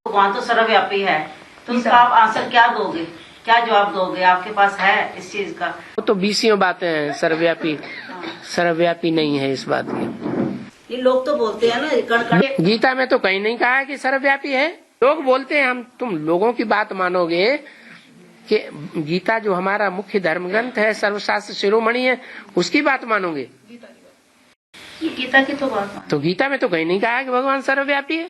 भगवान तो सर्वव्यापी है, तो उसका आप आंसर क्या दोगे, क्या जवाब दोगे? आपके पास है इस चीज का? वो तो बीसियों बातें हैं, सर्वव्यापी नहीं है इस बात की। ये लोग तो बोलते हैं ना कण गीता में तो कहीं नहीं कहा है कि सर्वव्यापी है। लोग बोलते हैं, तुम लोगों की बात मानोगे कि गीता जो हमारा मुख्य धर्म ग्रंथ है, सर्वशास्त्र शिरोमणि है, उसकी बात मानोगे? गीता की तो बात तो गीता में तो कहीं नहीं कहा है कि भगवान सर्वव्यापी है।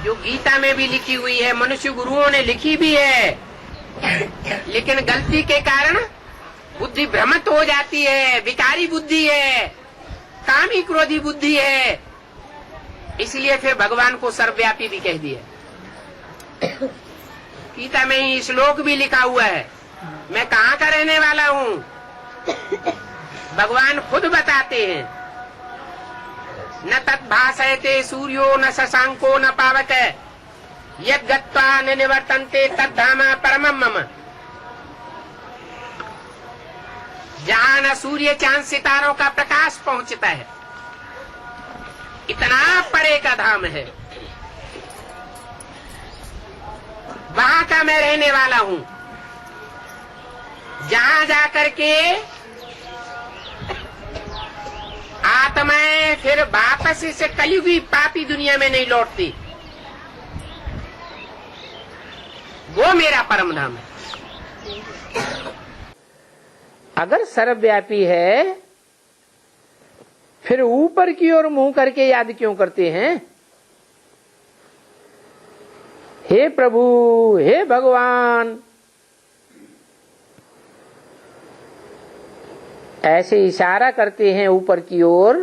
जो गीता में भी लिखी हुई है, मनुष्य गुरुओं ने लिखी भी है, लेकिन गलती के कारण बुद्धि भ्रमित हो जाती है, विकारी बुद्धि है, कामी क्रोधी बुद्धि है, इसलिए फिर भगवान को सर्वव्यापी भी कह दिया। गीता में ही श्लोक भी लिखा हुआ है, मैं कहाँ का रहने वाला हूँ, भगवान खुद बताते हैं। न तद्भासयते सूर्यो न शशांको न पावक यद् गत्वा न निवर्तन्ते तद्धाम परमं मम। जहाँ न सूर्य चांद सितारों का प्रकाश पहुँचता है, इतना परे का धाम है, वहाँ का मैं रहने वाला हूँ। जहाँ जाकर के आत्माएं फिर वापस से कलयुगी पापी दुनिया में नहीं लौटती, वो मेरा परम धाम है। अगर सर्वव्यापी है, फिर ऊपर की ओर मुंह करके याद क्यों करते हैं? हे प्रभु, हे भगवान, ऐसे इशारा करते हैं ऊपर की ओर,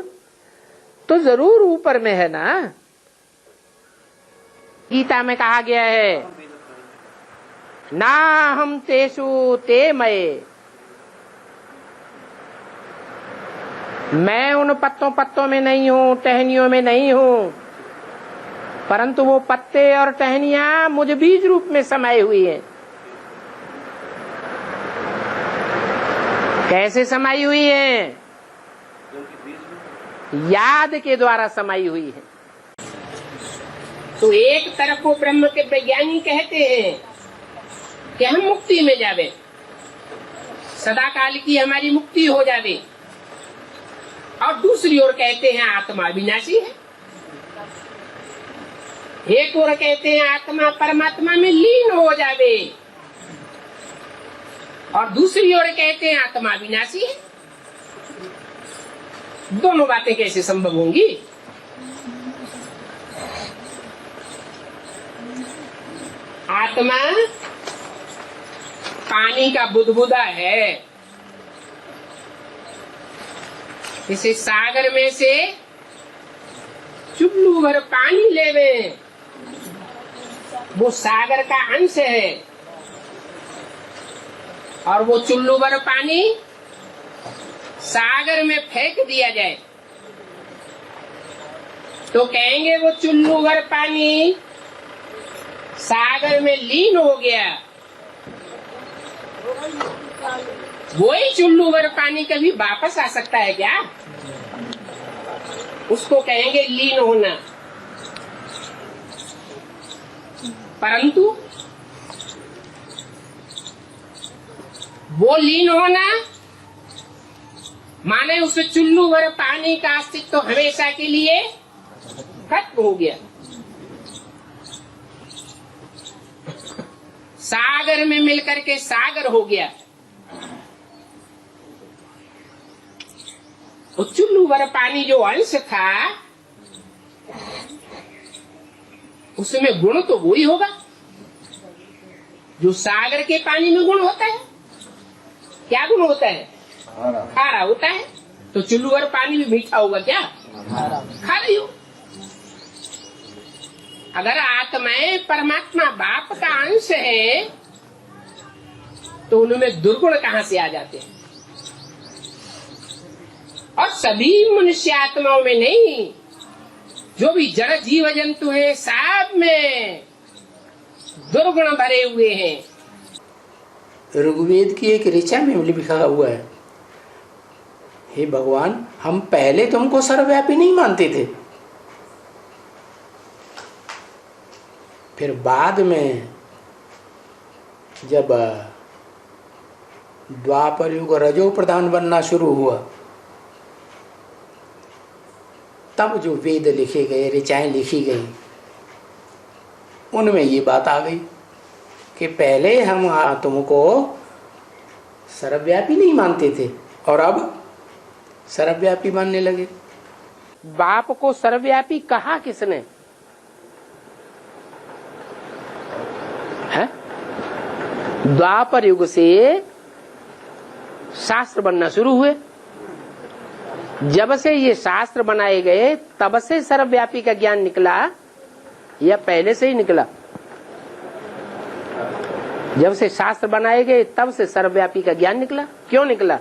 तो जरूर ऊपर में है ना। गीता में कहा गया है, ना हम तेषु ते मये, मैं उन पत्तों में नहीं हूँ, टहनियों में नहीं हूँ, परंतु वो पत्ते और टहनियां मुझ बीज रूप में समाई हुई हैं। कैसे समाई हुई है? याद के द्वारा समाई हुई है। तो एक तरफ को ब्रह्म के वैज्ञानिक कहते हैं कि हम मुक्ति में जावे, सदा काल की हमारी मुक्ति हो जावे, और दूसरी ओर कहते हैं आत्मा विनाशी है। एक ओर कहते हैं आत्मा परमात्मा में लीन हो जावे, और दूसरी ओर कहते हैं आत्मा विनाशी है। दोनों बातें कैसे संभव होंगी? आत्मा पानी का बुदबुदा है, इसे सागर में से चुल्लू भर पानी लेवे, वो सागर का अंश है, और वो चुल्लू भर पानी सागर में फेंक दिया जाए तो कहेंगे वो चुल्लू भर पानी सागर में लीन हो गया। वही चुल्लू भर पानी कभी वापस आ सकता है क्या? उसको कहेंगे लीन होना। परंतु वो लीन होना माने उस चुल्लू भर पानी का अस्तित्व तो हमेशा के लिए खत्म हो गया। सागर में मिलकर के सागर हो गया। वो चुल्लू भर पानी जो अंश था, उसमें गुण तो वही होगा जो सागर के पानी में गुण होता है। क्या गुण होता है? खारा होता है। तो चुल्लू भर पानी भी मीठा होगा क्या? खारा ही हो। अगर आत्माएं परमात्मा बाप का अंश है तो उनमें दुर्गुण कहाँ से आ जाते हैं? और सभी मनुष्य आत्माओं में नहीं, जो भी जड़ जीव जंतु है सब में दुर्गुण भरे हुए हैं। ऋग्वेद की एक ऋचा में लिखा हुआ है, हे भगवान, हम पहले तुमको सर्वव्यापी नहीं मानते थे, फिर बाद में जब द्वापर युग रजो प्रधान बनना शुरू हुआ, तब जो वेद लिखे गए, ऋचाएं लिखी गई, उनमें ये बात आ गई कि पहले हम तुमको सर्वव्यापी नहीं मानते थे और अब सर्वव्यापी मानने लगे। बाप को सर्वव्यापी कहा किसने? है? द्वापर युग से शास्त्र बनना शुरू हुए, जब से ये शास्त्र बनाए गए तब से सर्वव्यापी का ज्ञान निकला या पहले से ही निकला? जब से शास्त्र बनाए गए तब से सर्वव्यापी का ज्ञान निकला। क्यों निकला?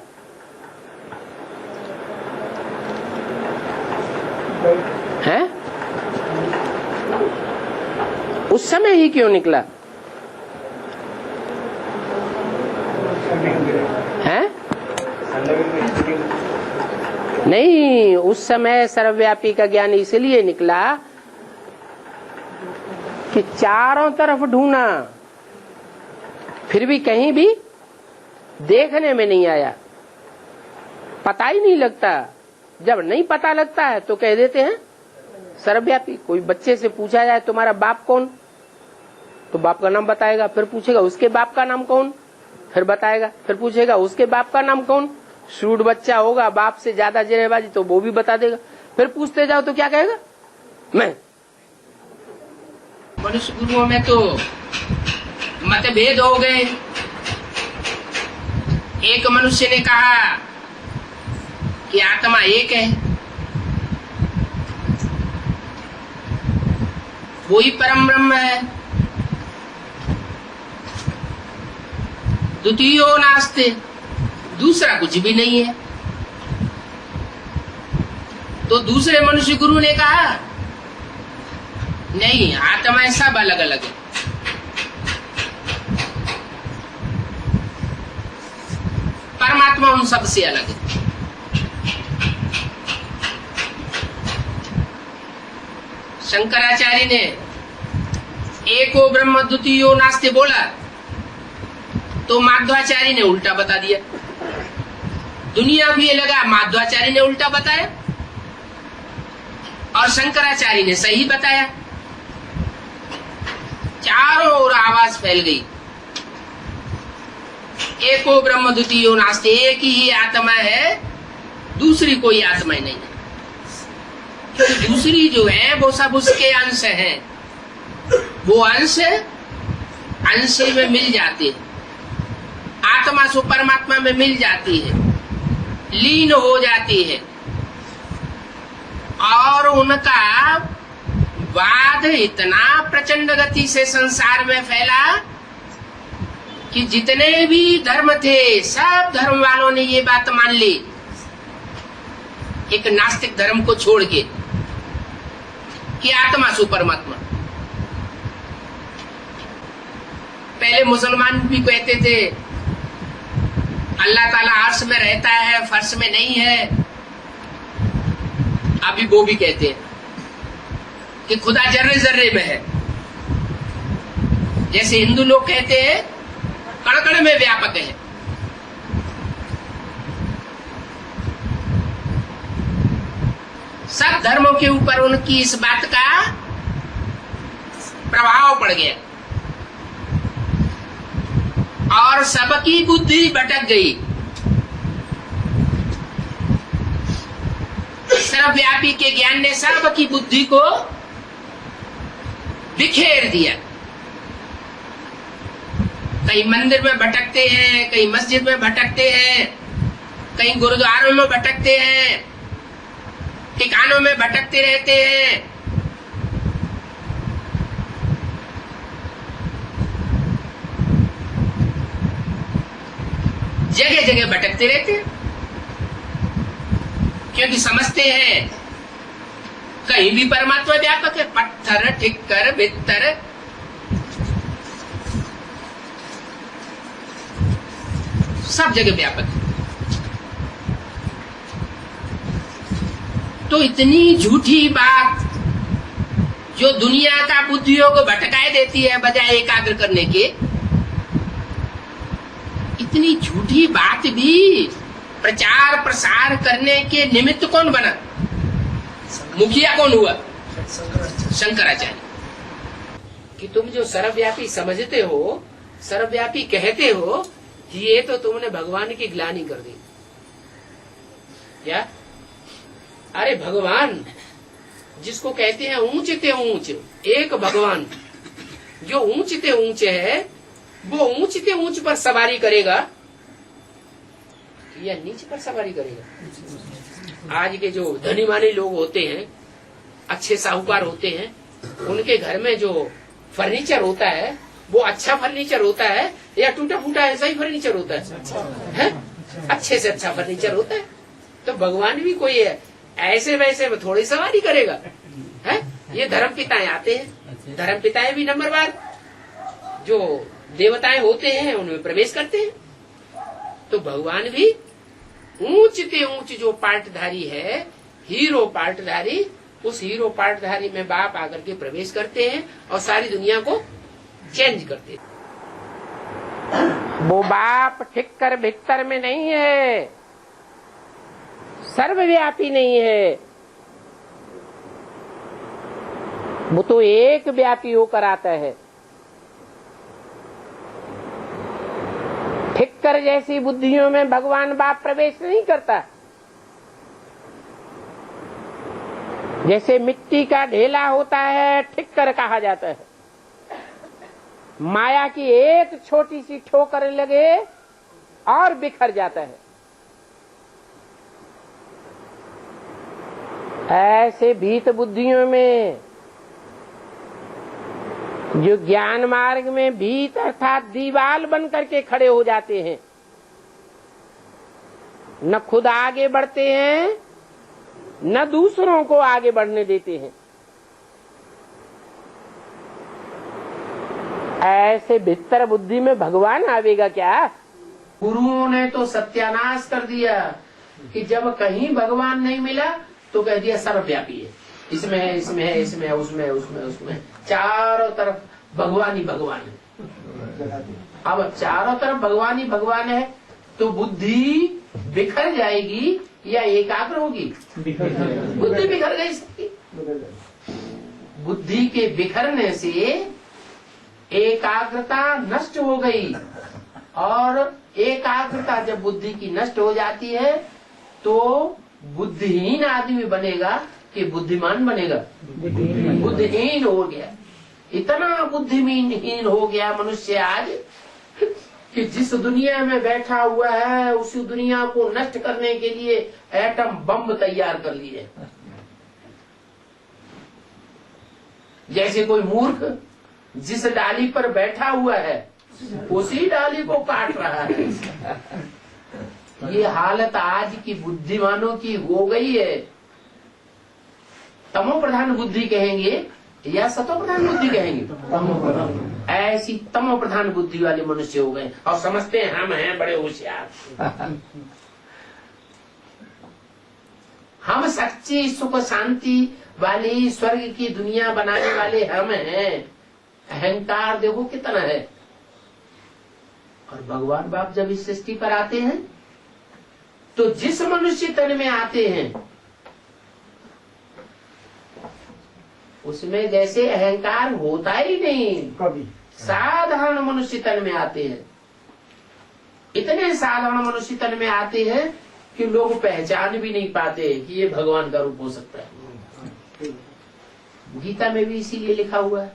है? उस समय ही क्यों निकला? है? नहीं, उस समय सर्वव्यापी का ज्ञान इसलिए निकला कि चारों तरफ ढूंढा, फिर भी कहीं भी देखने में नहीं आया, पता ही नहीं लगता। जब नहीं पता लगता है तो कह देते हैं सर्वव्यापी। कोई बच्चे से पूछा जाए तुम्हारा बाप कौन, तो बाप का नाम बताएगा, फिर पूछेगा उसके बाप का नाम कौन, फिर बताएगा, फिर पूछेगा उसके बाप का नाम कौन। शूट बच्चा होगा, बाप से ज्यादा जनेबाजी, तो वो भी बता देगा। फिर पूछते जाओ तो क्या कहेगा? मैं। मनुष्य गुरुओं में तो मतभेद हो गए। एक मनुष्य ने कहा कि आत्मा एक है, वही परम ब्रह्म है, द्वितीयो नास्ति, दूसरा कुछ भी नहीं है। तो दूसरे मनुष्य गुरु ने कहा नहीं, आत्माएं सब अलग अलग है। परमात्मा उन सबसे अलग है। शंकराचार्य ने एको ब्रह्म द्वितीयो नास्ति बोला तो माध्वाचार्य ने उल्टा बता दिया। दुनिया को ये लगा माध्वाचार्य ने उल्टा बताया और शंकराचार्य ने सही बताया। चारों ओर आवाज फैल गई, एको ब्रह्म द्वितीयो नास्ति, एक ही आत्मा है, दूसरी कोई आत्मा नहीं है। क्योंकि दूसरी जो है वो सब उसके अंश हैं, वो अंश अंश में मिल जाते हैं, आत्मा सो परमात्मा में मिल जाती है, लीन हो जाती है। और उनका वाद इतना प्रचंड गति से संसार में फैला कि जितने भी धर्म थे सब धर्म वालों ने ये बात मान ली, एक नास्तिक धर्म को छोड़ के, कि आत्मा सो परमात्मा। पहले मुसलमान भी कहते थे अल्लाह ताला अर्श में रहता है, फर्श में नहीं है। अभी वो भी कहते हैं कि खुदा जर्रे जर्रे में है। जैसे हिंदू लोग कहते हैं कण कण में व्यापक है। सब धर्मों के ऊपर उनकी इस बात का प्रभाव पड़ गया और सबकी बुद्धि भटक गई। सर्वव्यापी के ज्ञान ने सबकी बुद्धि को बिखेर दिया। कहीं मंदिर में भटकते हैं, कहीं मस्जिद में भटकते हैं, कहीं गुरुद्वारों में भटकते हैं, ठिकानों में भटकते रहते हैं। जगह जगह भटकते रहते हैं क्योंकि समझते हैं कहीं भी परमात्मा व्यापक है। पत्थर ठिक्कर भित्तर सब जगह व्यापक है। तो इतनी झूठी बात जो दुनिया का बुद्धियों को भटकाए देती है बजाय एकाग्र करने के, इतनी झूठी बात भी प्रचार प्रसार करने के निमित्त कौन बना? मुखिया कौन हुआ? शंकराचार्य। कि तुम जो सर्वव्यापी समझते हो, सर्वव्यापी कहते हो, ये तो तुमने भगवान की ग्लानि कर दी। क्या? अरे भगवान जिसको कहते हैं ऊंचते ऊंच, एक भगवान जो ऊंचते ऊंचे है, वो ऊंचते ऊंच पर सवारी करेगा या नीचे पर सवारी करेगा? आज के जो धनी मानी लोग होते हैं, अच्छे साहूकार होते हैं, उनके घर में जो फर्नीचर होता है वो अच्छा फर्नीचर होता है या टूटा फूटा ऐसा ही फर्नीचर होता है? अच्छे से अच्छा फर्नीचर होता है। तो भगवान भी कोई है ऐसे वैसे में थोड़ी सवारी करेगा है? ये धर्म पिताएं आते हैं, धर्म पिताएं भी नंबरवार जो देवताएं होते हैं उनमें प्रवेश करते हैं। तो भगवान भी ऊंचते ऊंच जो पार्टधारी है, हीरो पार्टधारी, उस हीरो पार्टधारी में बाप आकर के प्रवेश करते हैं और सारी दुनिया को चेंज करते हैं। वो बाप ठिक्कर भिक्तर में नहीं है, सर्वव्यापी नहीं है, वो तो एक व्यापी होकर आता है। ठिक्कर जैसी बुद्धियों में भगवान बाप प्रवेश नहीं करता। जैसे मिट्टी का ढेला होता है, ठिक्कर कहा जाता है। माया की एक छोटी सी ठोकर लगे और बिखर जाता है। ऐसे भीत बुद्धियों में जो ज्ञान मार्ग में भीत अर्थात दीवाल बन करके खड़े हो जाते हैं, न खुद आगे बढ़ते हैं न दूसरों को आगे बढ़ने देते हैं, ऐसे भीतर बुद्धि में भगवान आवेगा क्या? गुरुओं ने तो सत्यानाश कर दिया कि जब कहीं भगवान नहीं मिला तो कह दिया सर्वव्यापी है, इसमें है, इसमें है, इसमें है, उसमें, उसमें, उसमें, चारों तरफ भगवान ही भगवान है। अब चारों तरफ भगवान ही भगवान है तो बुद्धि बिखर जाएगी या एकाग्र होगी? बुद्धि बिखर गई सबकी। बुद्धि के बिखरने से एकाग्रता नष्ट हो गई, और एकाग्रता जब बुद्धि की नष्ट हो जाती है तो बुद्धिहीन आदमी बनेगा कि बुद्धिमान बनेगा? बुद्धिहीन हो गया। इतना बुद्धिहीन हो गया मनुष्य आज कि जिस दुनिया में बैठा हुआ है उसी दुनिया को नष्ट करने के लिए एटम बम तैयार कर लिए। जैसे कोई मूर्ख जिस डाली पर बैठा हुआ है उसी डाली को काट रहा है। ये हालत आज की बुद्धिमानों की हो गई है। तमो प्रधान बुद्धि कहेंगे या सतो प्रधान बुद्धि कहेंगे? ऐसी तमो प्रधान बुद्धि वाले मनुष्य हो गए और समझते हैं हम हैं बड़े होशियार, हम सच्ची सुख शांति वाली स्वर्ग की दुनिया बनाने वाले हम हैं। अहंकार देखो कितना है। और भगवान बाप जब इस सृष्टि पर आते हैं तो जिस मनुष्य तन में आते हैं उसमें जैसे अहंकार होता ही नहीं, कभी साधारण मनुष्य तन में आते हैं। इतने साधारण मनुष्य तन में आते हैं कि लोग पहचान भी नहीं पाते कि ये भगवान का रूप हो सकता है। गीता में भी इसीलिए लिखा हुआ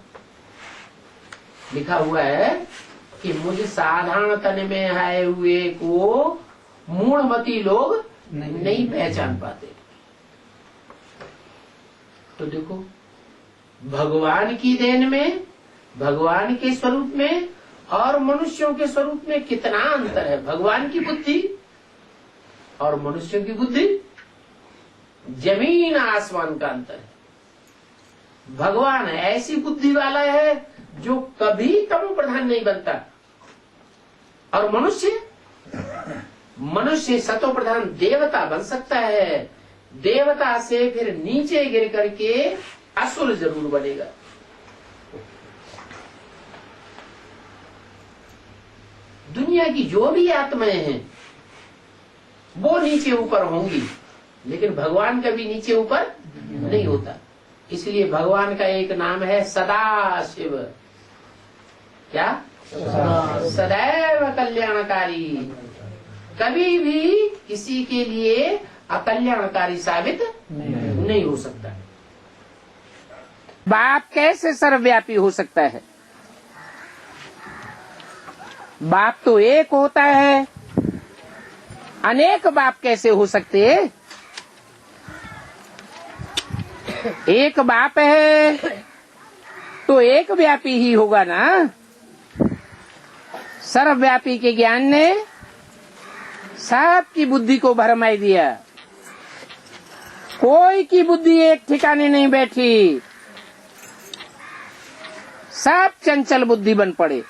है कि मुझे साधारण तन में आए हुए को मूढ़मती लोग नहीं पहचान पाते। तो देखो भगवान की देन में, भगवान के स्वरूप में और मनुष्यों के स्वरूप में कितना अंतर है। भगवान की बुद्धि और मनुष्यों की बुद्धि जमीन आसमान का अंतर है। भगवान ऐसी बुद्धि वाला है जो कभी तमो प्रधान नहीं बनता, और मनुष्य सतो प्रधान देवता बन सकता है देवता से फिर नीचे गिर करके असुर जरूर बनेगा। दुनिया की जो भी आत्माएं हैं वो नीचे ऊपर होंगी, लेकिन भगवान कभी नीचे ऊपर नहीं होता। इसलिए भगवान का एक नाम है सदाशिव। क्या? सदैव कल्याणकारी। कभी भी किसी के लिए अकल्याणकारी साबित नहीं हो सकता। बाप कैसे सर्वव्यापी हो सकता है? बाप तो एक होता है, अनेक बाप कैसे हो सकते हैं? एक बाप है तो एक व्यापी ही होगा ना। सर्वव्यापी के ज्ञान ने सबकी बुद्धि को भरमाई दिया। कोई की बुद्धि एक ठिकाने नहीं बैठी, सब चंचल बुद्धि बन पड़े।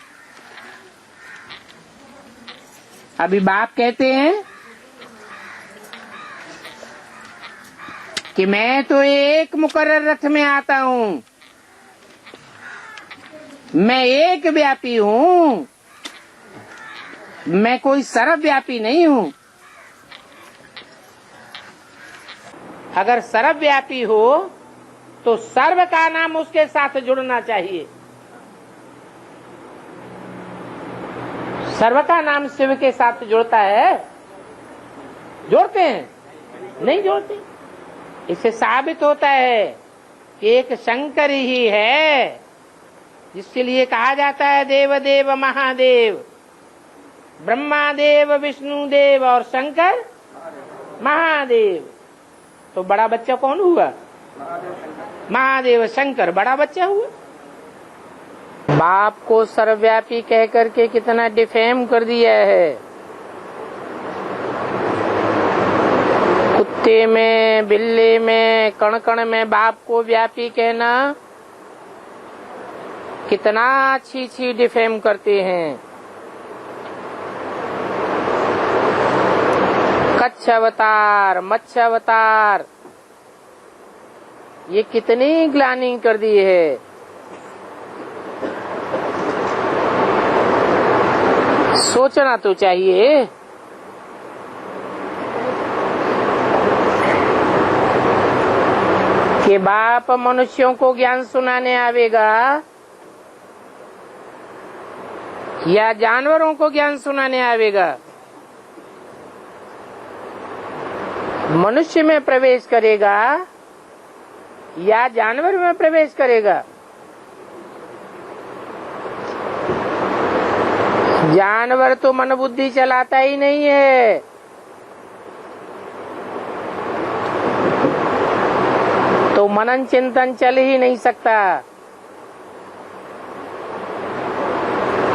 अभी बाप कहते हैं कि मैं तो एक मुकर्रर रथ में आता हूँ, मैं एक व्यापी हूँ, मैं कोई सर्वव्यापी नहीं हूँ। अगर सर्वव्यापी हो तो सर्व का नाम उसके साथ जुड़ना चाहिए। सर्व का नाम शिव के साथ जुड़ता है? जोड़ते हैं? नहीं जोड़ते। इससे साबित होता है कि एक शंकर ही है, जिसके लिए कहा जाता है देव देव महादेव, ब्रह्मा देव विष्णु देव और शंकर महादेव। तो बड़ा बच्चा कौन हुआ? महादेव शंकर बड़ा बच्चा हुआ। बाप को सर्वव्यापी कह करके कितना डिफेम कर दिया है। कुत्ते में, बिल्ली में, कण कण में बाप को व्यापी कहना कितना अच्छी अच्छी डिफेम करते हैं। कच्छ अवतार, मत्स्य अवतार, ये कितनी ग्लानि कर दी है। सोचना तो चाहिए। कि बाप मनुष्यों को ज्ञान सुनाने आवेगा या जानवरों को ज्ञान सुनाने आवेगा? मनुष्य में प्रवेश करेगा या जानवर में प्रवेश करेगा? जानवर तो मन बुद्धि चलाता ही नहीं है। तो मनन चिंतन चल ही नहीं सकता।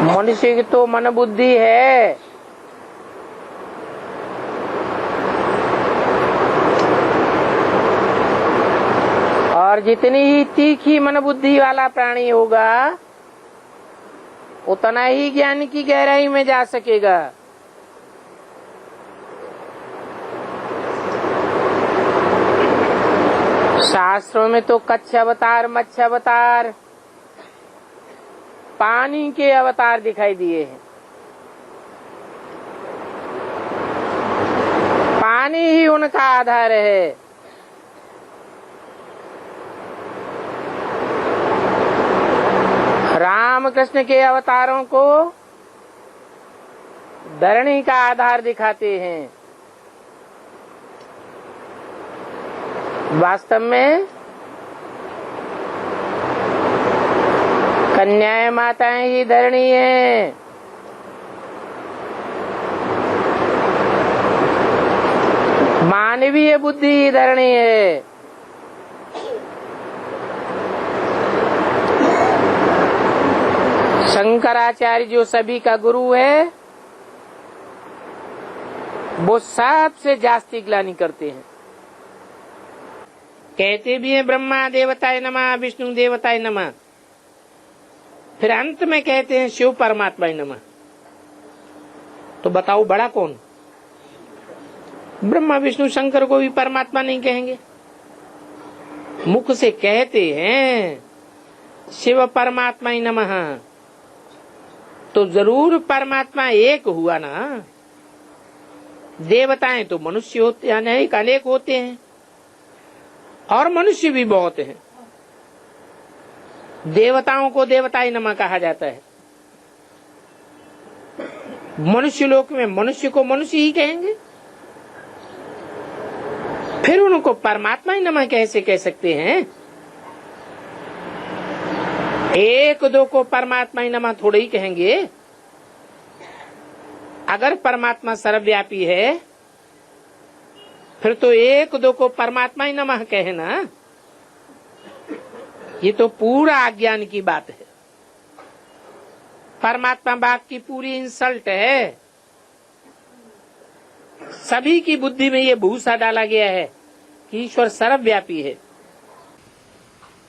मनुष्य की तो मन बुद्धि है। और जितनी ही तीखी मन बुद्धि वाला प्राणी होगा उतना ही ज्ञान की गहराई में जा सकेगा। शास्त्रों में तो कच्छ अवतार, मत्स्य अवतार, पानी के अवतार दिखाई दिए हैं। पानी ही उनका आधार है। राम कृष्ण के अवतारों को धरणी का आधार दिखाते हैं। वास्तव में कन्याएं माताएं ही धरणी है। मानवीय बुद्धि ही धरणी है। शंकराचार्य जो सभी का गुरु है वो सबसे जास्ती ग्लानि करते हैं। कहते भी हैं ब्रह्मा देवताय नमः, विष्णु देवताय नमः, फिर अंत में कहते हैं शिव परमात्मा नमः। तो बताओ बड़ा कौन? ब्रह्मा विष्णु शंकर को भी परमात्मा नहीं कहेंगे। मुख से कहते हैं शिव परमात्मा ही नमः, तो जरूर परमात्मा एक हुआ ना। देवताएं तो मनुष्य होते हैं, अनेक होते हैं, और मनुष्य भी बहुत हैं। देवताओं को देवता ही नमः कहा जाता है। मनुष्य लोक में मनुष्य को मनुष्य ही कहेंगे, फिर उनको परमात्मा ही नमः कैसे कह सकते हैं? एक दो को परमात्मा ही नमः थोड़े ही कहेंगे। अगर परमात्मा सर्वव्यापी है फिर तो एक दो को परमात्मा ही नमः कहे ना। ये तो पूरा अज्ञान की बात है। परमात्मा बात की पूरी इंसल्ट है। सभी की बुद्धि में ये भूसा डाला गया है कि ईश्वर सर्वव्यापी है।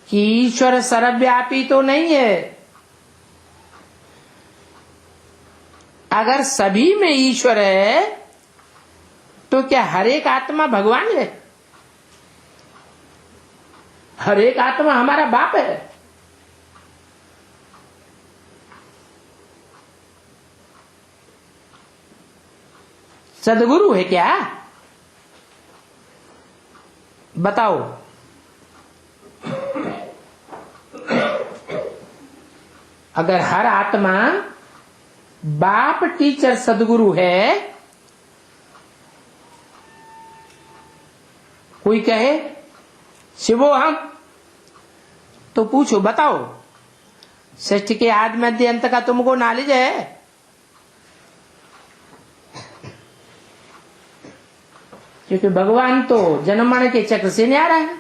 कि ईश्वर सर्वव्यापी तो नहीं है। अगर सभी में ईश्वर है तो क्या हर एक आत्मा भगवान है? हर एक आत्मा हमारा बाप है? सदगुरु है क्या? बताओ। अगर हर आत्मा बाप टीचर सदगुरु है, कोई कहे शिवो हम, तो पूछो बताओ सृष्टि के आदि मध्य अंत का तुमको नॉलेज है? क्योंकि भगवान तो जन्म मरण के चक्र से न्यारा है,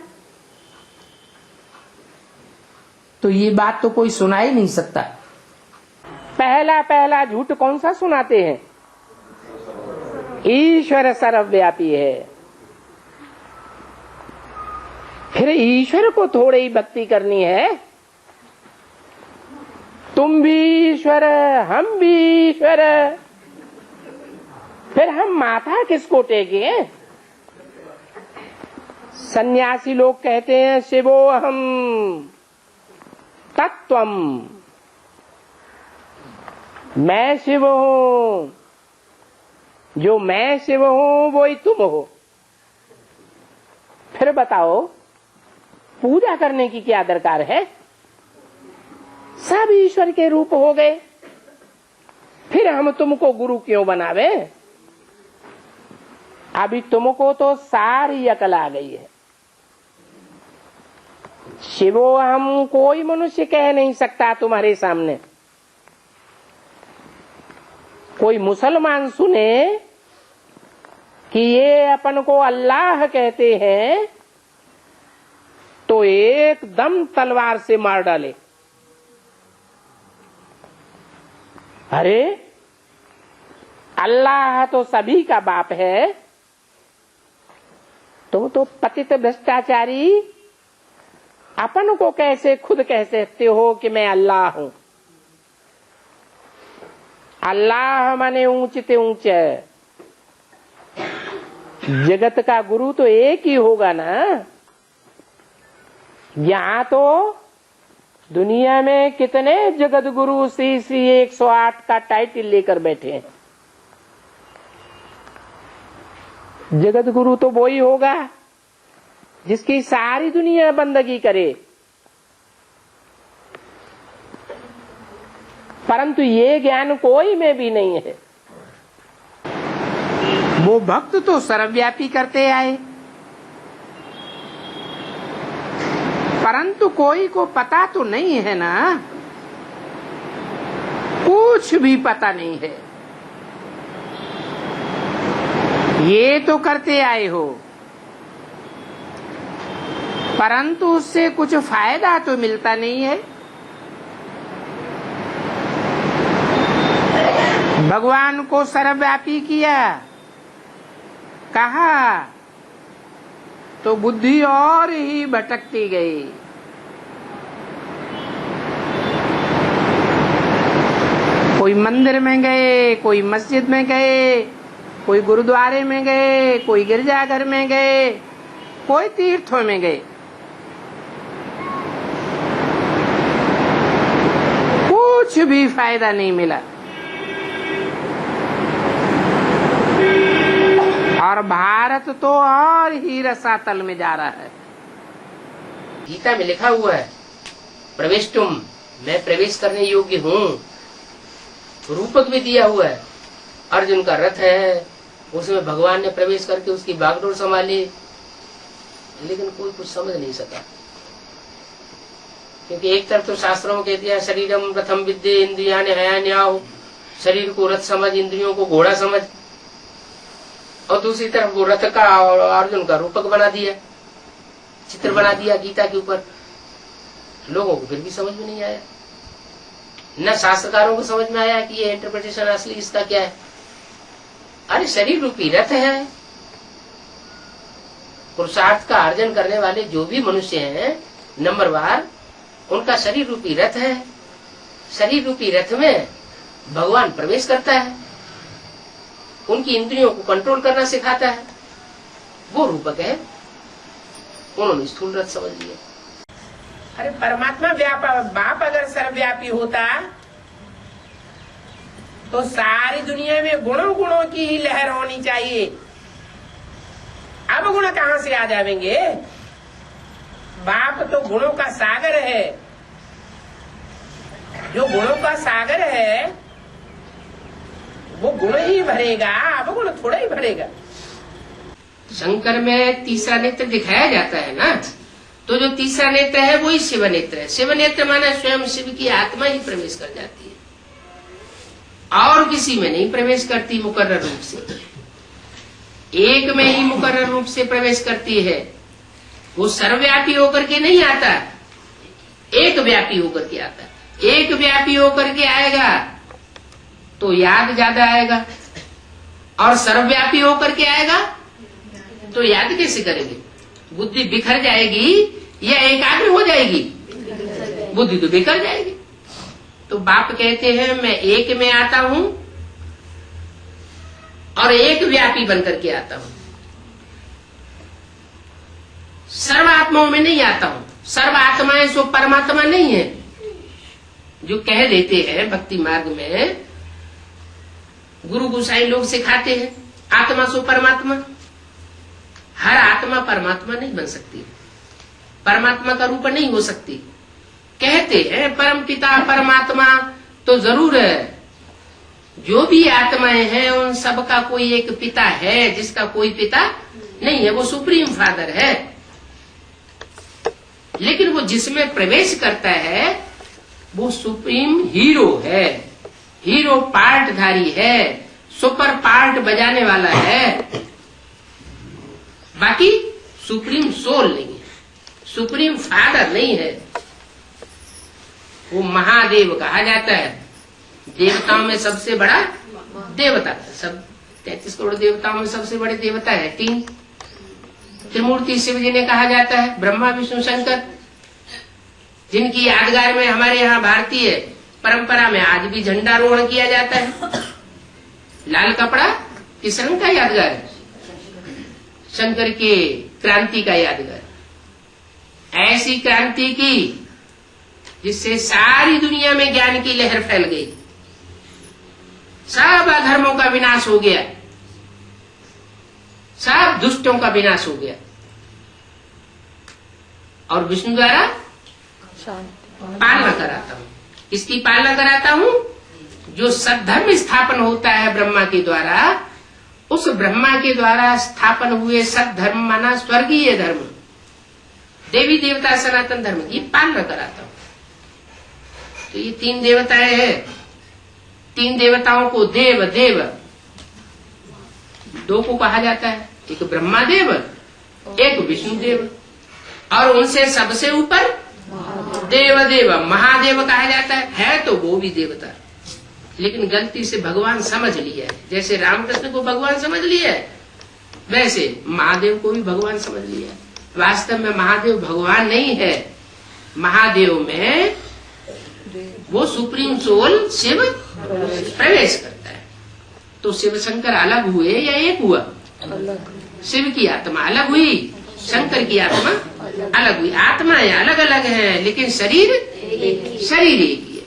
तो ये बात तो कोई सुना ही नहीं सकता। पहला झूठ कौन सा सुनाते हैं? ईश्वर सर्वव्यापी है। फिर ईश्वर को थोड़ी ही भक्ति करनी है। तुम भी ईश्वर, हम भी ईश्वर, फिर हम माथा किसको टेके? सन्यासी लोग कहते हैं शिवोहम तत्वम, मैं शिव हूं, जो मैं शिव हूं वो ही तुम हो। फिर बताओ पूजा करने की क्या दरकार है? सब ईश्वर के रूप हो गए, फिर हम तुमको गुरु क्यों बनावे? अभी तुमको तो सारी अकल आ गई है। शिवो हम कोई मनुष्य कह नहीं सकता तुम्हारे सामने। कोई मुसलमान सुने कि ये अपन को अल्लाह कहते हैं तो एकदम तलवार से मार डाले। अरे अल्लाह तो सभी का बाप है, तुम तो पतित भ्रष्टाचारी अपन को कैसे खुद कह सकते हो कि मैं अल्लाह हूं? अल्लाह माने ऊंचते ऊंचे। जगत का गुरु तो एक ही होगा ना। यहाँ तो दुनिया में कितने जगत गुरु श्री श्री 108 का टाइटल लेकर बैठे हैं। जगत गुरु तो वो ही होगा जिसकी सारी दुनिया बंदगी करे। परंतु ये ज्ञान कोई में भी नहीं है। वो भक्त तो सर्वव्यापी करते आए, परंतु कोई को पता तो नहीं है ना, कुछ भी पता नहीं है। ये तो करते आए हो, परंतु उससे कुछ फायदा तो मिलता नहीं है। भगवान को सर्वव्यापी किया, कहा तो बुद्धि और ही भटकती गई। कोई मंदिर में गए, कोई मस्जिद में गए, कोई गुरुद्वारे में गए, कोई गिरजाघर में गए, कोई तीर्थों में गए, कुछ भी फायदा नहीं मिला। और भारत तो और ही रसातल में जा रहा है। गीता में लिखा हुआ है, प्रवेश तुम, मैं प्रवेश करने योग्य हूँ। रूपक भी दिया हुआ है, अर्जुन का रथ है, उसमें भगवान ने प्रवेश करके उसकी बागडोर संभाली, लेकिन कोई कुछ समझ नहीं सका। क्योंकि एक तरफ तो शास्त्रों में कह दिया शरीरम रथम विद्ये इंद्रियाणि हयान्याहुः, शरीर को रथ समझ, इंद्रियों को घोड़ा समझ, और दूसरी तरफ वो रथ का और अर्जुन का रूपक बना दिया, चित्र बना दिया गीता के ऊपर। लोगों को फिर भी समझ में नहीं आया, न शास्त्रकारों को समझ में आया कि ये इंटरप्रिटेशन असली इसका क्या है। अरे शरीर रूपी रथ है, पुरुषार्थ का अर्जन करने वाले जो भी मनुष्य हैं नंबरवार, उनका शरीर रूपी रथ है। शरीर रूपी रथ में भगवान प्रवेश करता है, उनकी इंद्रियों को कंट्रोल करना सिखाता है, वो रूपक है। उन्होंने स्थूल रथ समझ लिया। अरे परमात्मा बाप अगर सर्वव्यापी होता तो सारी दुनिया में गुणों गुणों की ही लहर होनी चाहिए। अब गुण कहाँ से आ जाएंगे? बाप तो गुणों का सागर है। जो गुणों का सागर है वो गुण ही भरेगा, अब गुण थोड़ा ही भरेगा। शंकर में तीसरा नेत्र दिखाया जाता है ना, तो जो तीसरा नेत्र है वही शिव नेत्र है। शिव नेत्र माना स्वयं शिव की आत्मा ही प्रवेश कर जाती है, और किसी में नहीं प्रवेश करती मुकर्रर रूप से, एक में ही मुकर्रर रूप से प्रवेश करती है। वो सर्वव्यापी होकर के नहीं आता, एक व्यापी होकर के आता। एक व्यापी होकर के आएगा तो याद ज्यादा आएगा, और सर्वव्यापी होकर के आएगा तो याद कैसे करेंगे? बुद्धि बिखर जाएगी या एकाग्र हो जाएगी? बुद्धि तो बिखर जाएगी। तो बाप कहते हैं मैं एक में आता हूं और एक व्यापी बनकर के आता हूं, सर्व आत्माओं में नहीं आता हूं। सर्व आत्माएं सो परमात्मा नहीं है, जो कह देते हैं भक्ति मार्ग में, गुरु गोसाई लोग सिखाते हैं आत्मा सो परमात्मा। हर आत्मा परमात्मा नहीं बन सकती, परमात्मा का रूप नहीं हो सकती। कहते हैं परम पिता परमात्मा, तो जरूर है। जो भी आत्माएं हैं उन सब का कोई एक पिता है, जिसका कोई पिता नहीं है, वो सुप्रीम फादर है। लेकिन वो जिसमें प्रवेश करता है वो सुप्रीम हीरो है, हीरो पार्टधारी है, सुपर पार्ट बजाने वाला है। बाकी सुप्रीम सोल नहीं है, सुप्रीम फादर नहीं है। वो महादेव कहा जाता है, देवताओं में सबसे बड़ा देवता। सब 33 करोड़ देवताओं में सबसे बड़े देवता है 3। त्रिमूर्ति शिव जी ने कहा जाता है, ब्रह्मा विष्णु शंकर, जिनकी यादगार में हमारे यहाँ भारतीय परंपरा में आज भी झंडारोहण किया जाता है। लाल कपड़ा किस रंग का यादगार है? शंकर के क्रांति का यादगार। ऐसी क्रांति की जिससे सारी दुनिया में ज्ञान की लहर फैल गई, सब अधर्मों का विनाश हो गया, सब दुष्टों का विनाश हो गया। और विष्णु द्वारा पालना कराता हूं। किसकी पालना कराता हूं? जो सद्धर्म स्थापन होता है ब्रह्मा के द्वारा, उस ब्रह्मा के द्वारा स्थापन हुए सद्धर्म माना स्वर्गीय धर्म, देवी देवता सनातन धर्म की पालना कराता हूं। तो ये 3 देवताएं हैं। 3 देवताओं को देव देव 2 को कहा जाता है, एक ब्रह्मा देव, एक विष्णु देव, और उनसे सबसे ऊपर देव देव महादेव कहा जाता है तो वो भी देवता, लेकिन गलती से भगवान समझ लिया है। जैसे रामकृष्ण को भगवान समझ लिया है, वैसे महादेव को भी भगवान समझ लिया है। वास्तव में महादेव भगवान नहीं है, महादेव में वो सुप्रीम सोल शिव प्रवेश करता है। तो शिव शंकर अलग हुए या एक हुआ? शिव की आत्मा अलग हुई, शंकर की आत्मा अलग हुई। आत्माएं अलग अलग हैं लेकिन शरीर एक ही है।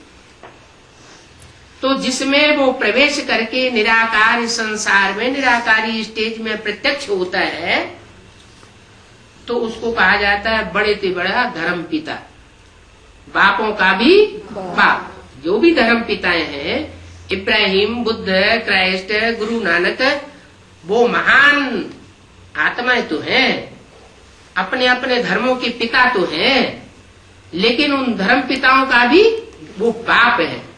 तो जिसमें वो प्रवेश करके निराकार संसार में, निराकारी स्टेज में प्रत्यक्ष होता है, तो उसको कहा जाता है बड़े से बड़ा धर्म पिता, बापों का भी बाप। जो भी धर्म पिताएं हैं, इब्राहिम, बुद्ध, क्राइस्ट, गुरु नानक, वो महान आत्माएं तो हैं, अपने अपने धर्मों के पिता तो हैं, लेकिन उन धर्म पिताओं का भी वो बाप है।